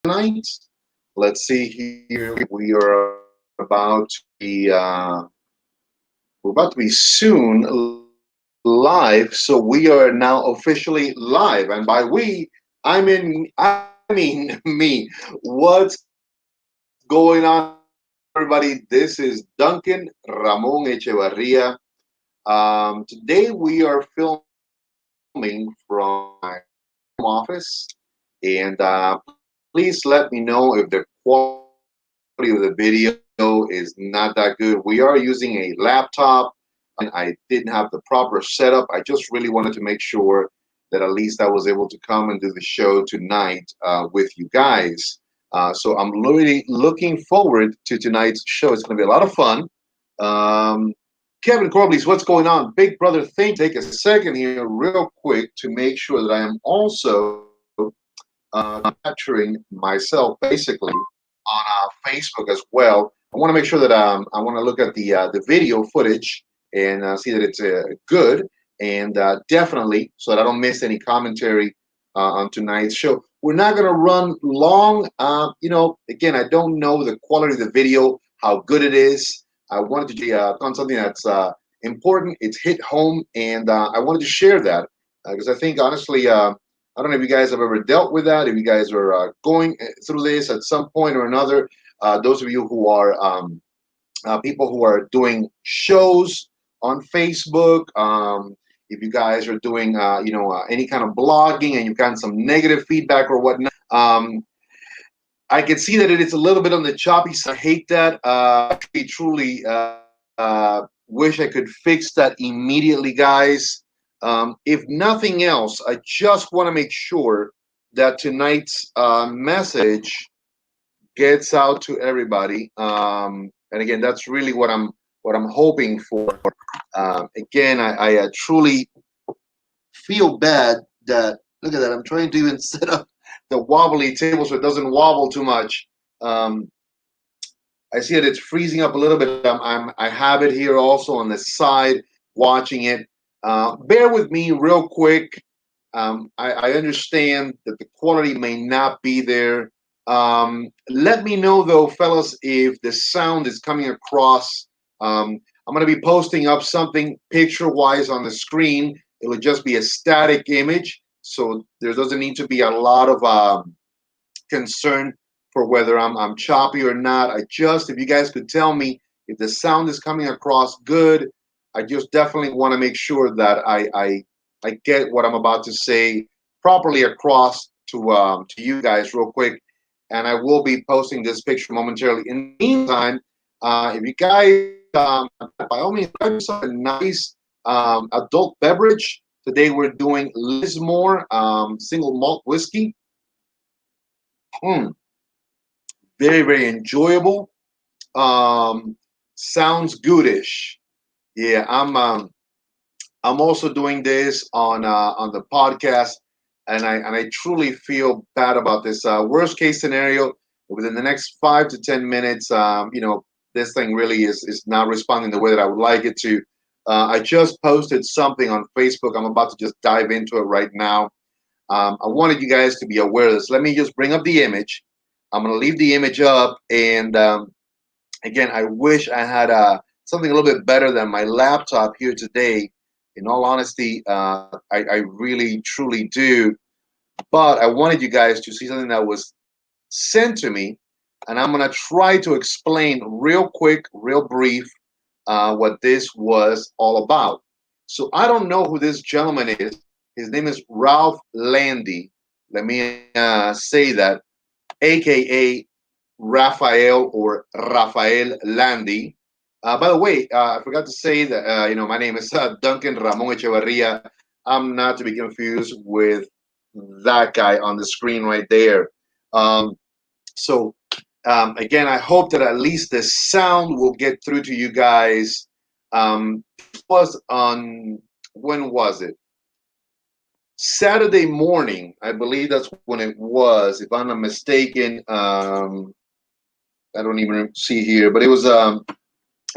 tonight. Let's see here. We are about to be we're about to be soon live. So we are now officially live, and by we, I mean me. What's going on, everybody? This is Duncan Ramon Echevarria. Today we are filming from my home office, and please let me know if the quality of the video is not that good. We are using a laptop. Again, I didn't have the proper setup. I just really wanted to make sure that at least I was able to come and do the show tonight with you guys. So I'm really looking forward to tonight's show. It's going to be a lot of fun. Um, Kevin Corblies, what's going on? Big brother, thank you. Take a second here, real quick, to make sure that I am also capturing myself basically on Facebook as well. I want to make sure that I want to look at the video footage and see that it's good, and definitely so that I don't miss any commentary on tonight's show. We're not going to run long. Again, I don't know the quality of the video, how good it is. I wanted to on something that's important. It's hit home, and I wanted to share that because I think honestly. I don't know if you guys have ever dealt with that, if you guys are going through this at some point or another. Those of you who are people who are doing shows on Facebook, if you guys are doing, any kind of blogging and you've gotten some negative feedback or whatnot, I can see that it is a little bit on the choppy side. I hate that. I truly wish I could fix that immediately, guys. If nothing else, I just want to make sure that tonight's message gets out to everybody. And again, that's really what I'm hoping for. Again, I truly feel bad that look at that. I'm trying to even set up the wobbly table so it doesn't wobble too much. Um, I see that it's freezing up a little bit. I have it here also on the side watching it. Bear with me real quick. I understand that the quality may not be there. Let me know though, fellas, if the sound is coming across. I'm going to be posting up something picture-wise on the screen. It'll just be a static image, so there doesn't need to be a lot of concern for whether I'm choppy or not. If you guys could tell me if the sound is coming across good, I just definitely want to make sure that I get what I'm about to say properly across to you guys real quick. And I will be posting this picture momentarily. In the meantime, if you guys, by all means, grab yourself a nice adult beverage. Today we're doing Lismore single malt whiskey. Mm, very, very enjoyable. Sounds goodish. Yeah, I'm also doing this on the podcast, and I truly feel bad about this. Worst case scenario, within the next 5 to 10 minutes, this thing really is not responding the way that I would like it to. I just posted something on Facebook. I'm about to just dive into it right now. I wanted you guys to be aware of this. Let me just bring up the image. I'm going to leave the image up, and again, I wish I had something a little bit better than my laptop here today. In all honesty, I really, truly do. But I wanted you guys to see something that was sent to me, and I'm going to try to explain real quick, real brief, what this was all about. So I don't know who this gentleman is. His name is Ralph Landy. Let me say that, aka Rafael or Rafael Landy. By the way, I forgot to say that my name is Duncan Ramon Echevarria. I'm not to be confused with that guy on the screen right there. So again, I hope that at least the sound will get through to you guys. This was on, when was it? Saturday morning, I believe that's when it was, if I'm not mistaken. I don't even see here, but it was a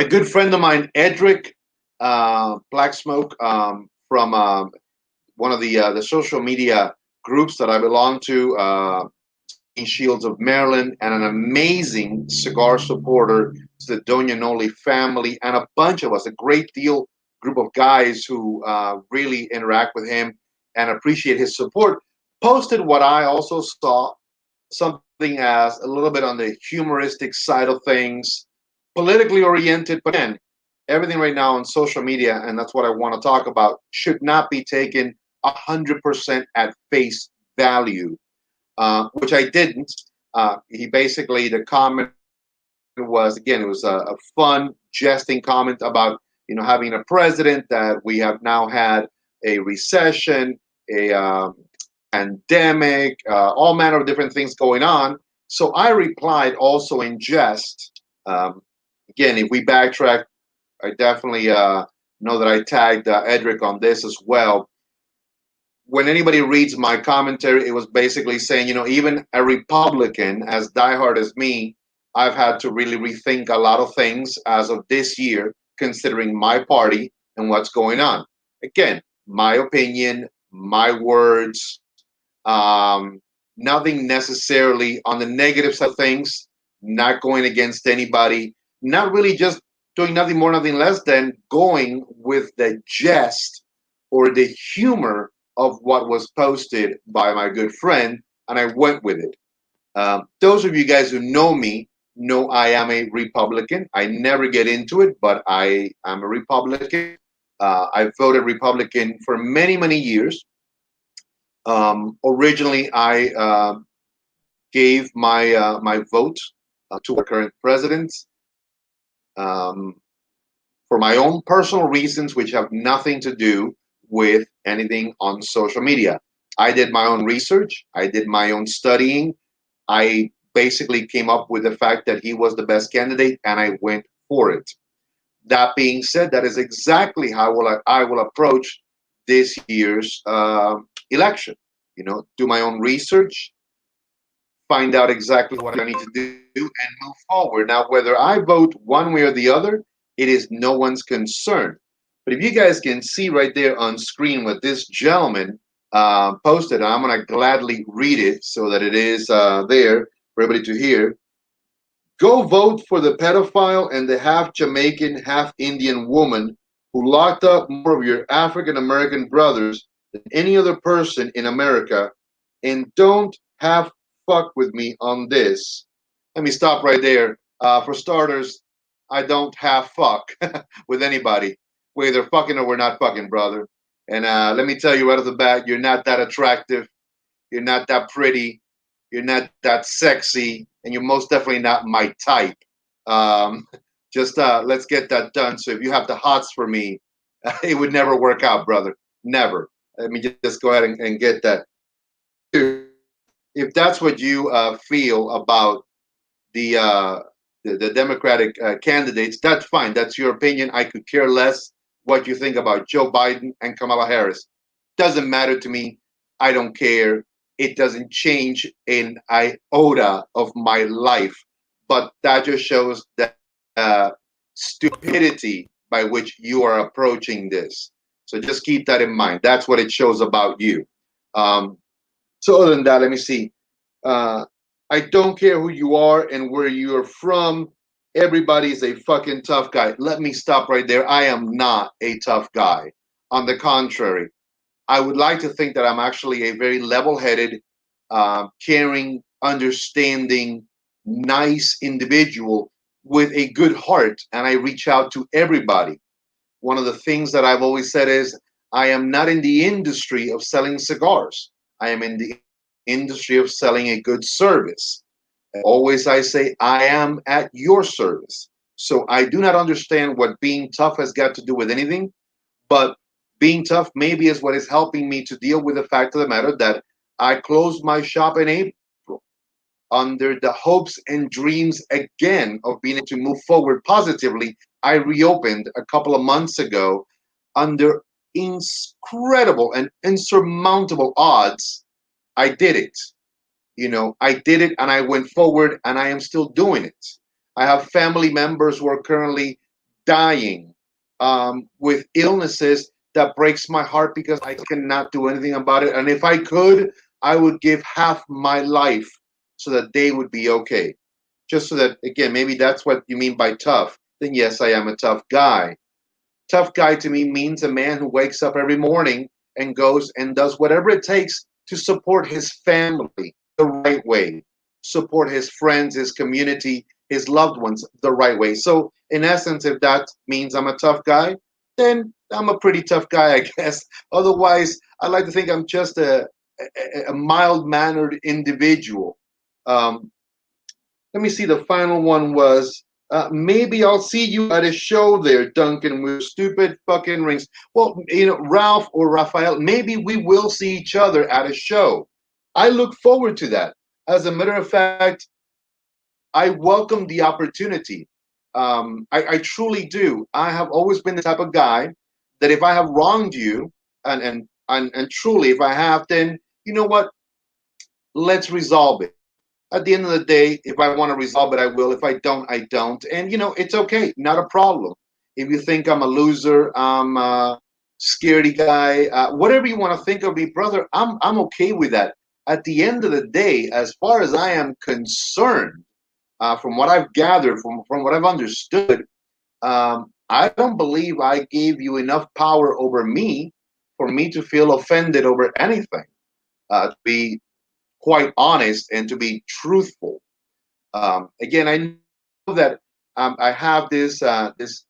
good friend of mine, Edric Black Smoke, from one of the social media groups that I belong to. Shields of Maryland, and an amazing cigar supporter to the Doña Noli family, and a bunch of us, a great deal group of guys who really interact with him and appreciate his support, posted what I also saw, something as a little bit on the humoristic side of things, politically oriented, but again, everything right now on social media, and that's what I want to talk about, should not be taken 100% at face value, which I didn't. He basically, the comment was, again, it was a fun, jesting comment about, having a president, that we have now had a recession, a pandemic, all manner of different things going on. So I replied also in jest. Again, if we backtrack, I definitely know that I tagged Edric on this as well. When anybody reads my commentary, it was basically saying, even a Republican as diehard as me, I've had to really rethink a lot of things as of this year, considering my party and what's going on. Again, my opinion, my words, nothing necessarily on the negative side of things, not going against anybody, not really just doing nothing more, nothing less than going with the jest or the humor of what was posted by my good friend, and I went with it. Those of you guys who know me know I am a Republican. I never get into it, but I am a Republican. I voted Republican for many, many years. Originally, I gave my vote to our current president um, for my own personal reasons, which have nothing to do with anything on social media. I did my own research. I did my own studying. I basically came up with the fact that he was the best candidate, and I went for it. That being said, that is exactly how I will approach this year's election. Do my own research, find out exactly what I need to do, and move forward. Now, whether I vote one way or the other, it is no one's concern. But if you guys can see right there on screen what this gentleman posted, I'm going to gladly read it so that it is there for everybody to hear. Go vote for the pedophile and the half Jamaican, half Indian woman who locked up more of your African American brothers than any other person in America. And don't have fuck with me on this. Let me stop right there. For starters, I don't have fuck with anybody. We're either fucking or we're not fucking, brother. And let me tell you right off the bat, you're not that attractive. You're not that pretty. You're not that sexy, and you're most definitely not my type. Um, just let's get that done. So if you have the hots for me, it would never work out, brother. Never. Let me just go ahead and get that. Number two, if that's what you feel about the the Democratic candidates, that's fine. That's your opinion. I could care less what you think about Joe Biden and Kamala Harris. Doesn't matter to me. I don't care. It doesn't change an iota of my life. But that just shows the stupidity by which you are approaching this. So just keep that in mind. That's what it shows about you. Um, so other than that, let me see. Uh, I don't care who you are and where you're from. Everybody is a fucking tough guy. Let me stop right there. I am not a tough guy. On the contrary, I would like to think that I'm actually a very level-headed, caring, understanding, nice individual with a good heart, and I reach out to everybody. One of the things that I've always said is I am not in the industry of selling cigars. I am in the industry of selling a good service. Always I say I am at your service. So I do not understand what being tough has got to do with anything, but being tough maybe is what is helping me to deal with the fact of the matter that I closed my shop in April under the hopes and dreams again of being able to move forward positively. I reopened a couple of months ago under incredible and insurmountable odds. I did it. I did it and I went forward and I am still doing it. I have family members who are currently dying with illnesses that breaks my heart because I cannot do anything about it. And if I could, I would give half my life so that they would be okay. Just so that, again, maybe that's what you mean by tough. Then yes, I am a tough guy. Tough guy to me means a man who wakes up every morning and goes and does whatever it takes to support his family the right way, support his friends, his community, his loved ones the right way. So, in essence, if that means I'm a tough guy, then I'm a pretty tough guy, I guess. Otherwise, I like to think I'm just a mild mannered individual. Um, Let me see. The final one was maybe I'll see you at a show there, Duncan, with stupid fucking rings. Well, Ralph or Raphael, maybe we will see each other at a show. I look forward to that. As a matter of fact, I welcome the opportunity. I truly do. I have always been the type of guy that if I have wronged you, and truly, if I have, then you know what? Let's resolve it. At the end of the day, if I want to resolve it, I will. If I don't, I don't. And it's okay, not a problem. If you think I'm a loser, I'm a scaredy guy, whatever you want to think of me, brother, I'm okay with that. At the end of the day, as far as I am concerned, from what I've gathered, from what I've understood, I don't believe I gave you enough power over me for me to feel offended over anything. To be quite honest and to be truthful. Again, I know that I have this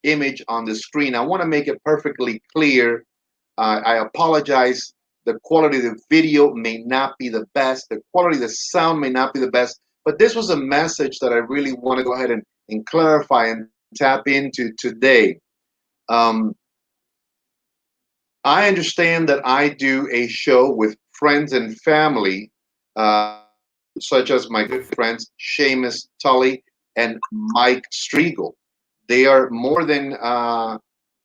image on the screen. I want to make it perfectly clear. I apologize. The quality of the video may not be the best. The quality of the sound may not be the best. But this was a message that I really want to go ahead and clarify and tap into today. Um, I understand that I do a show with friends and family, such as my good friends Seamus Tully and Mike Striegel. They are more than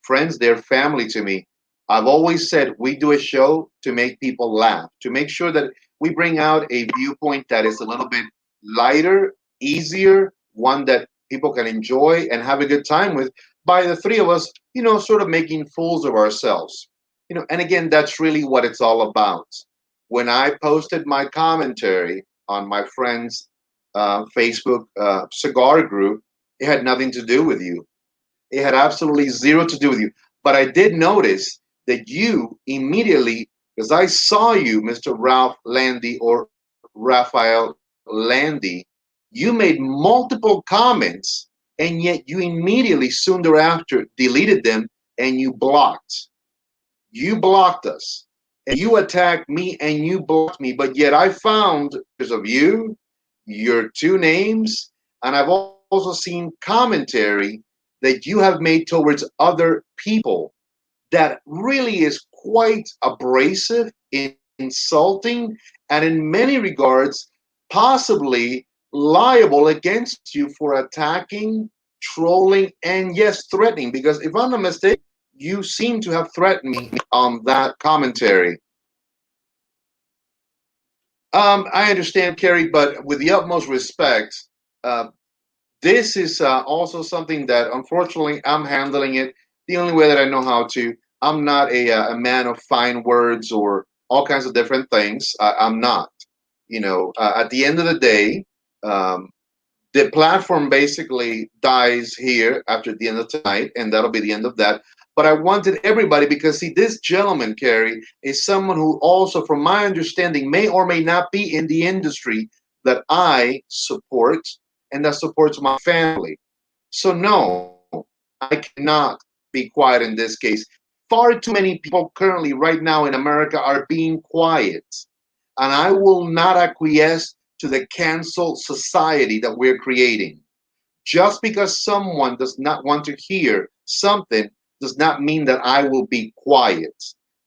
friends, they're family to me. I've always said we do a show to make people laugh, to make sure that we bring out a viewpoint that is a little bit lighter, easier, one that people can enjoy and have a good time with by the three of us, sort of making fools of ourselves. And again, that's really what it's all about. When I posted my commentary on my friend's Facebook cigar group, it had nothing to do with you. It had absolutely zero to do with you. But I did notice that you immediately, because I saw you, Mr. Ralph Landy or Raphael Landy, you made multiple comments, and yet you immediately, soon thereafter, deleted them and you blocked. You blocked us. And you attacked me and you blocked me. But yet I found pictures of you, your two names, and I've also seen commentary that you have made towards other people that really is quite abrasive, insulting, and in many regards, possibly liable against you for attacking, trolling, and yes, threatening. Because if I'm not mistaken, you seem to have threatened me on that commentary. I understand, Kerry, but with the utmost respect, uh, this is also something that unfortunately I'm handling it the only way that I know how to. I'm not a man of fine words or all kinds of different things. I'm not. At the end of the day, um, the platform basically dies here after the end of tonight, and that'll be the end of that. But I wanted everybody because see, this gentleman, Kerry, is someone who also, from my understanding, may or may not be in the industry that I support and that supports my family. So no, I cannot be quiet in this case. Far too many people currently right now in America are being quiet. And I will not acquiesce to the cancel society that we're creating. Just because someone does not want to hear something does not mean that I will be quiet.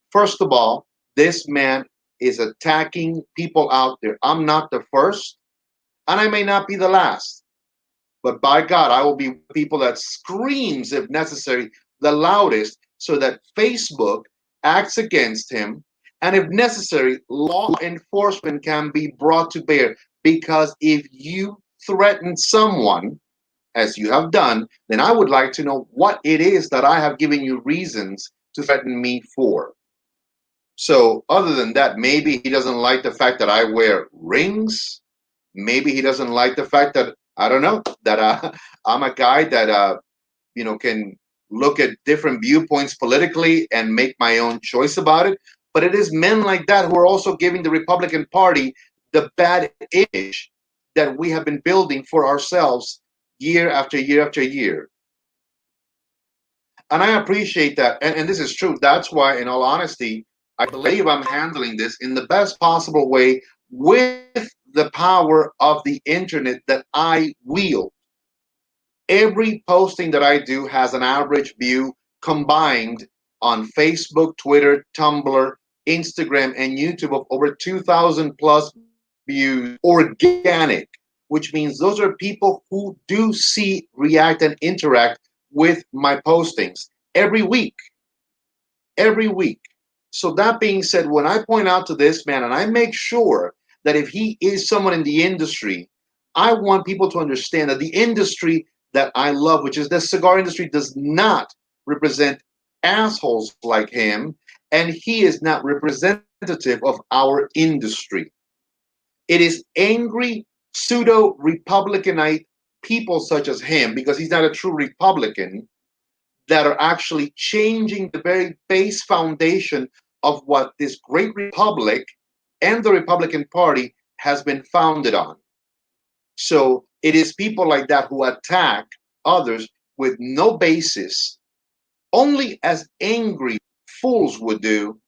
First of all, this man is attacking people out there. I'm not the first, and I may not be the last. But by God, I will be people that screams, if necessary, the loudest, so that Facebook acts against him, and if necessary, law enforcement can be brought to bear. Because if you threaten someone, as you have done, then I would like to know what it is that I have given you reasons to threaten me for. So, other than that, maybe he doesn't like the fact that I wear rings. Maybe he doesn't like the fact that, I don't know, that I'm a guy that can look at different viewpoints politically and make my own choice about it. But it is men like that who are also giving the Republican Party the bad image that we have been building for ourselves year after year after year. And I appreciate that. And this is true. That's why, in all honesty, I believe I'm handling this in the best possible way with the power of the internet that I wield. Every posting that I do has an average view combined on Facebook, Twitter, Tumblr, Instagram, and YouTube of over 2,000 plus views organic, which means those are people who do see, react, and interact with my postings every week. Every week. So, that being said, when I point out to this man and I make sure that if he is someone in the industry, I want people to understand that the industry that I love, which is the cigar industry, does not represent assholes like him, and he is not representative of our industry. It is angry, pseudo Republicanite people such as him, because he's not a true Republican, that are actually changing the very base foundation of what this great republic and the Republican Party has been founded on. So it is people like that who attack others with no basis, only as angry fools would do,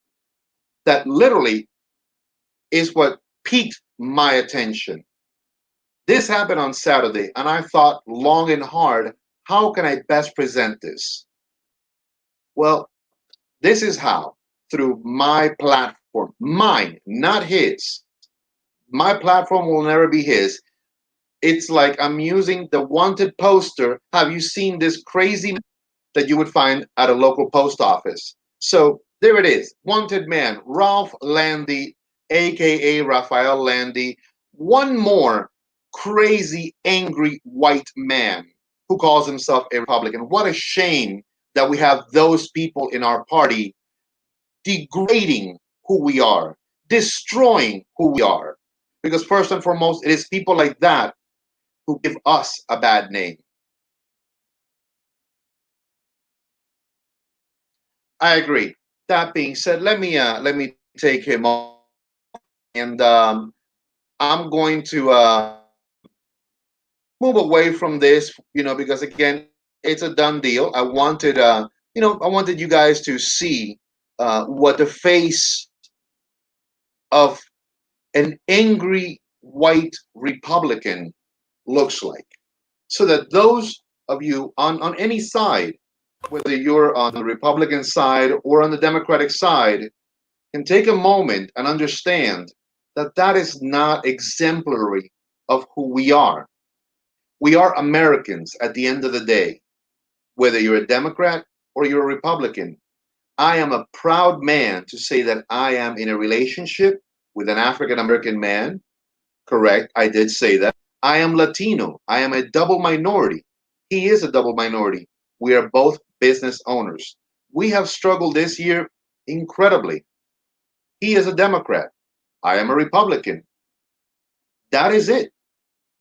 that literally is what piqued my attention. This happened on Saturday, and I thought long and hard, how can I best present this? Well, this is how, through my platform, mine, not his. My platform will never be his. It's like I'm using the wanted poster. Have you seen this crazy that you would find at a local post office? So there it is. Wanted man, Ralph Landy, aka Rafael Landy. One more crazy, angry white man who calls himself a Republican. What a shame that we have those people in our party degrading who we are, destroying who we are. Because first and foremost, it is people like that who give us a bad name. I agree. That being said, let me take him off, and I'm going to move away from this, because again, it's a done deal. I wanted you guys to see what the face of an angry white Republican looks like, so that those of you on any side, whether you're on the Republican side or on the Democratic side, can take a moment and understand that that is not exemplary of who we are. We are Americans at the end of the day, whether you're a Democrat or you're a Republican. I am a proud man to say that I am in a relationship with an African American man. Correct, I did say that. I am Latino. I am a double minority. He is a double minority. We are both business owners. We have struggled this year incredibly. He is a Democrat. I am a Republican. That is it.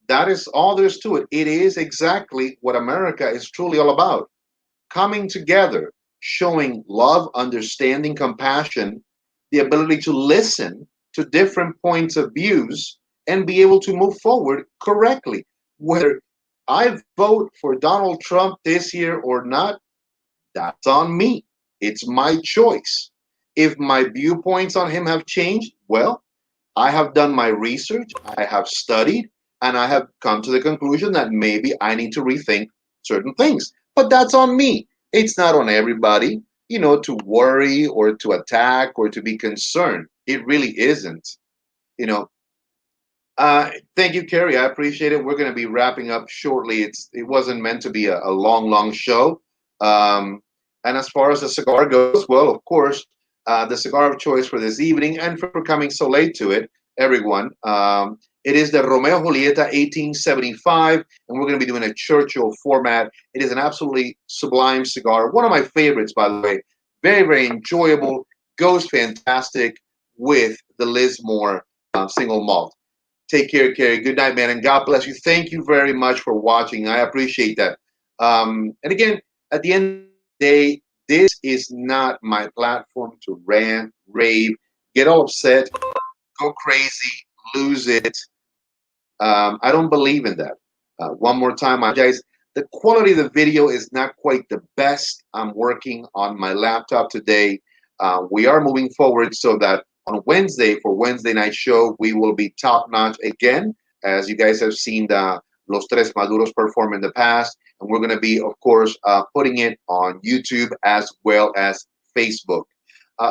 That is all there is to it. It is exactly what America is truly all about: coming together, showing love, understanding, compassion, the ability to listen to different points of views and be able to move forward correctly. Whether I vote for Donald Trump this year or not, that's on me. It's my choice. If my viewpoints on him have changed, well, I have done my research, I have studied, and I have come to the conclusion that maybe I need to rethink certain things. But that's on me. It's not on everybody, to worry or to attack or to be concerned. It really isn't. You know, Thank you, Kerry. I appreciate it. We're going to be wrapping up shortly. It wasn't meant to be a long, long show. Um, and as far as the cigar goes, well, of course, the cigar of choice for this evening, and for coming so late to it, everyone. It is the Romeo Julieta 1875, and we're going to be doing a Churchill format. It is an absolutely sublime cigar. One of my favorites, by the way. Very, very enjoyable. Goes fantastic with the Lismore single malt. Take care, Carrie. Good night, man, and God bless you. Thank you very much for watching. I appreciate that. And again, at the end of the day, this is not my platform to rant, rave, get all upset, go crazy, lose it. I don't believe in that. One more time, I apologize. The quality of the video is not quite the best. I'm working on my laptop today. We are moving forward so that on Wednesday, for Wednesday night show, we will be top notch again, as you guys have seen the Los Tres Maduros perform in the past. And we're going to be, of course, putting it on YouTube as well as Facebook.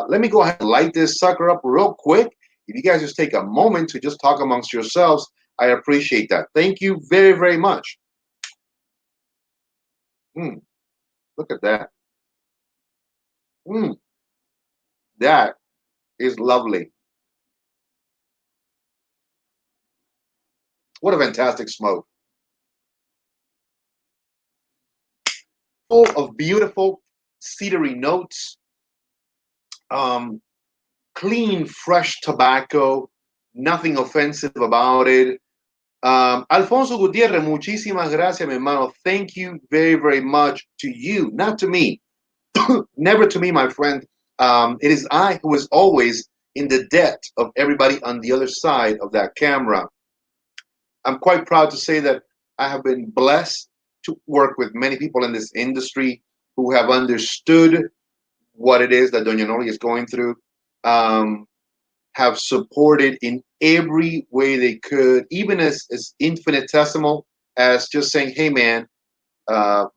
Let me go ahead and light this sucker up real quick. If you guys just take a moment to just talk amongst yourselves, I appreciate that. Thank you very, very much. Mm, look at that. Mm, that is lovely. What a fantastic smoke. Full of beautiful cedary notes, um, clean, fresh tobacco, nothing offensive about it. Alfonso Gutierrez, muchísimas gracias, mi hermano. Thank you very, very much to you, not to me. Never to me, my friend. It is I who is always in the debt of everybody on the other side of that camera. I'm quite proud to say that I have been blessed to work with many people in this industry who have understood what it is that Doña Noli is going through, um, have supported in every way they could, even as infinitesimal as just saying, hey, man,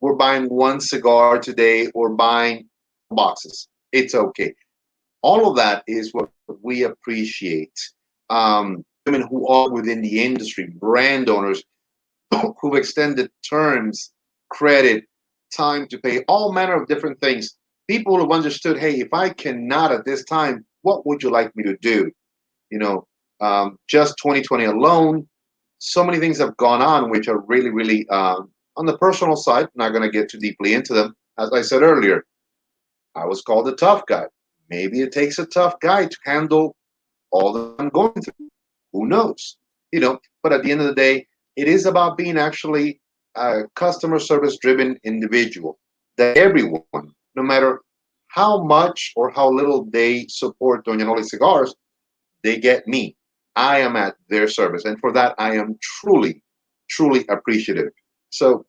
we're buying one cigar today or buying boxes. It's okay. All of that is what we appreciate. Women who are within the industry, brand owners who've extended terms, credit, time to pay, all manner of different things. People who've understood, hey, if I cannot at this time, what would you like me to do? You know, just 2020 alone, so many things have gone on which are really, really on the personal side. Not going to get too deeply into them. As I said earlier, I was called a tough guy. Maybe it takes a tough guy to handle all that I'm going through. Who knows? But at the end of the day, it is about being actually a customer service driven individual. That everyone, no matter how much or how little they support Doña Noli Cigars, they get me. I am at their service. And for that, I am truly, truly appreciative. So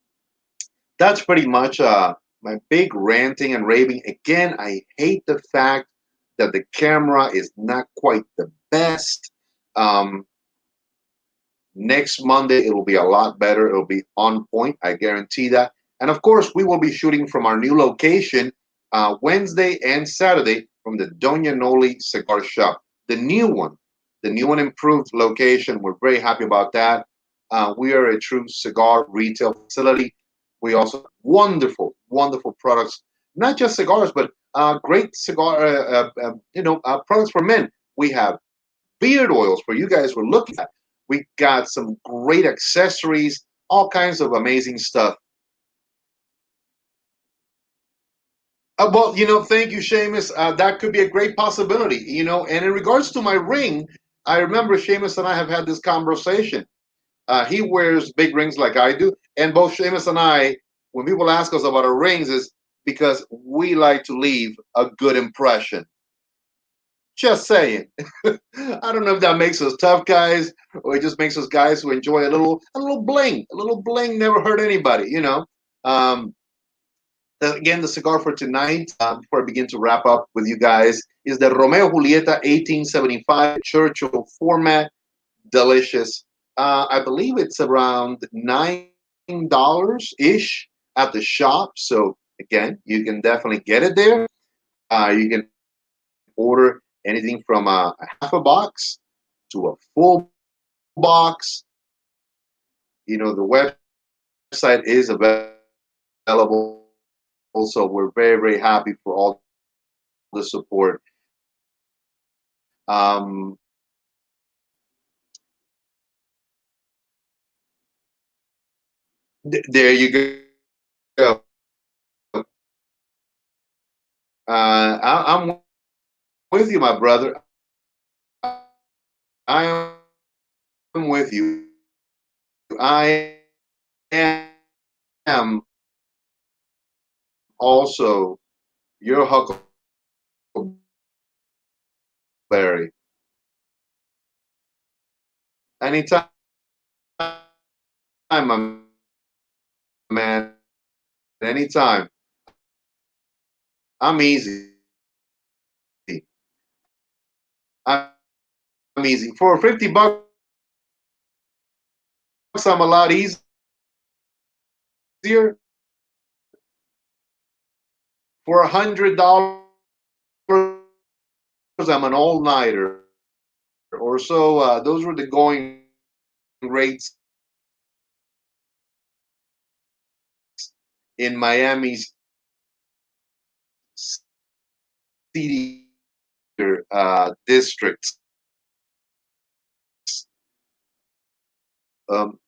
that's pretty much my big ranting and raving. Again, I hate the fact that the camera is not quite the best. Um, Next Monday, it will be a lot better. It'll be on point. I guarantee that. And of course, we will be shooting from our new location Wednesday and Saturday from the Doña Noli Cigar Shop, the new one improved location. We're very happy about that. We are a true cigar retail facility. We also have wonderful, wonderful products, not just cigars, but great cigar, products for men. We have beard oils for you guys were looking at. We got some great accessories, all kinds of amazing stuff. Well, thank you, Seamus. That could be a great possibility, And in regards to my ring, I remember Seamus and I have had this conversation. He wears big rings like I do, and both Seamus and I, when people ask us about our rings, is because we like to leave a good impression. Just saying. I don't know if that makes us tough guys or it just makes us guys who enjoy a little bling. A little bling never hurt anybody. Um, Again, the cigar for tonight, before I begin to wrap up with you guys, is the Romeo Julieta 1875 Churchill format. Delicious. I believe it's around $9 ish at the shop. So again, you can definitely get it there. You can order anything from a half a box to a full box. The website is available, so we're very, very happy for all the support. There you go. I'm with you, my brother. I am with you. with you. I am also your Huckleberry. Anytime, my man. Anytime. I'm easy. I'm easy. For $50, I'm a lot easier. For $100, I'm an all-nighter or so. Those were the going rates in Miami's city districts. Um,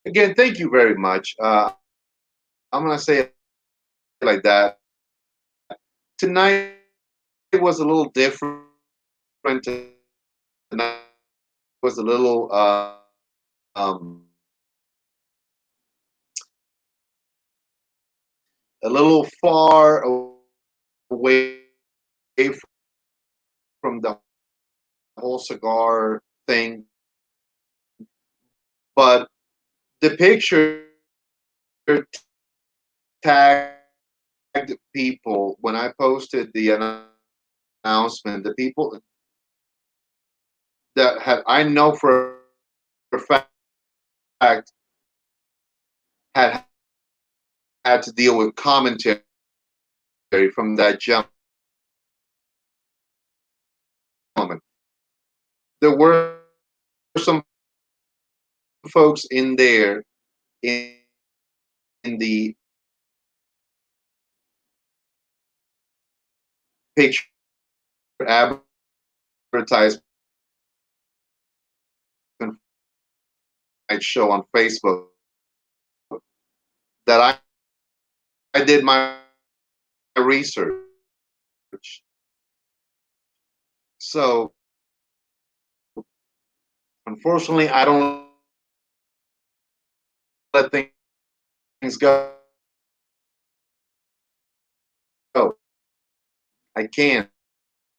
Again, thank you very much. I'm gonna say it like that. Tonight was a little different. Tonight was a little um, far away from the whole cigar thing, but the picture tagged people when I posted the announcement. The people that had I know for a fact had had to deal with commentary from that gentleman. There were some folks in there in the picture advertisement show on Facebook that I did my research. So unfortunately, I don't let things go. I can't.